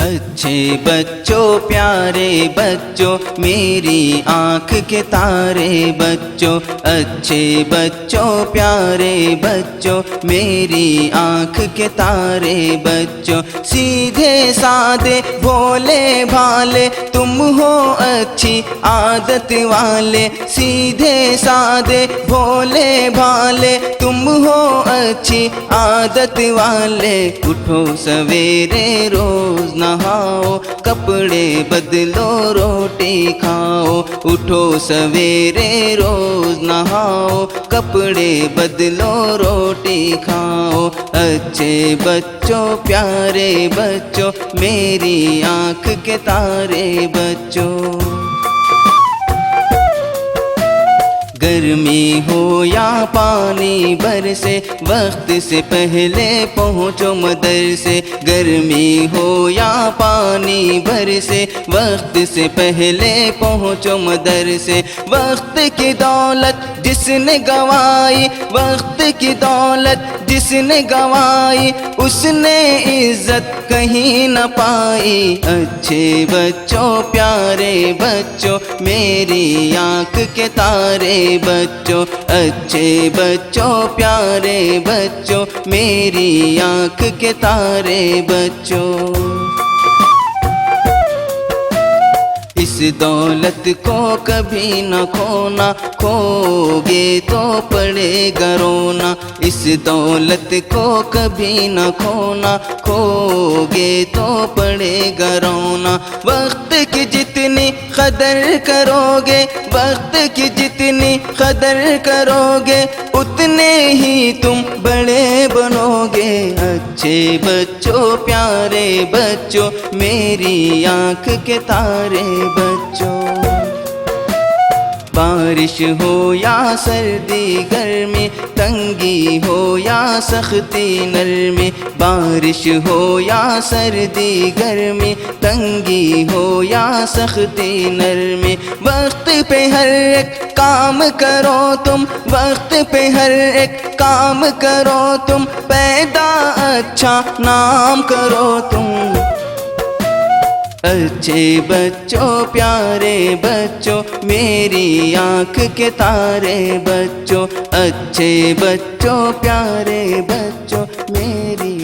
अच्छे बच्चों प्यारे बच्चों मेरी आँख के तारे बच्चों, अच्छे बच्चों प्यारे बच्चों मेरी आँख के तारे बच्चों। सीधे सादे भोले भाले तुम हो अच्छी आदत वाले, सीधे सादे भोले भाले तुम हो अच्छी आदत वाले। उठो सवेरे रोज नहाओ, कपड़े बदलो रोटी खाओ। उठो सवेरे रोज नहाओ, कपड़े बदलो रोटी खाओ। अच्छे बच्चों प्यारे बच्चों मेरी आँख के तारे बच्चों। गर्मी हो या पानी बरसे वक्त से पहले पहुँचो मदरसे। गर्मी हो या पानी बरसे वक्त से पहले पहुँचो मदरसे। वक्त की दौलत जिसने गंवाई, वक्त की दौलत जिसने गंवाई उसने इज्जत कहीं न पाई। अच्छे बच्चों प्यारे बच्चों मेरी आँख के तारे बच्चों, अच्छे बच्चों प्यारे बच्चों मेरी आँख के तारे बच्चों। इस दौलत को कभी न खोना, खोगे तो पड़ेगा रोना। इस दौलत को कभी न खोना, खोगे तो पड़ेगा रोना। वक्त की जितनी कदर करोगे, वक्त की जितनी कदर करोगे उतने ही तुम बड़े बनोगे। अच्छे बच्चों प्यारे बच्चों मेरी आँख के तारे बच्चों। बारिश हो या सर्दी गर्मी, तंगी हो या सख्ती नरमी। बारिश हो या सर्दी गर्मी, तंगी हो या सख्ती नरमी। वक्त पे हर एक काम करो तुम, वक्त पे हर एक काम करो तुम। पैदा अच्छा नाम करो तुम। अच्छे बच्चों प्यारे बच्चों मेरी आँख के तारे बच्चों, अच्छे बच्चों प्यारे बच्चों मेरी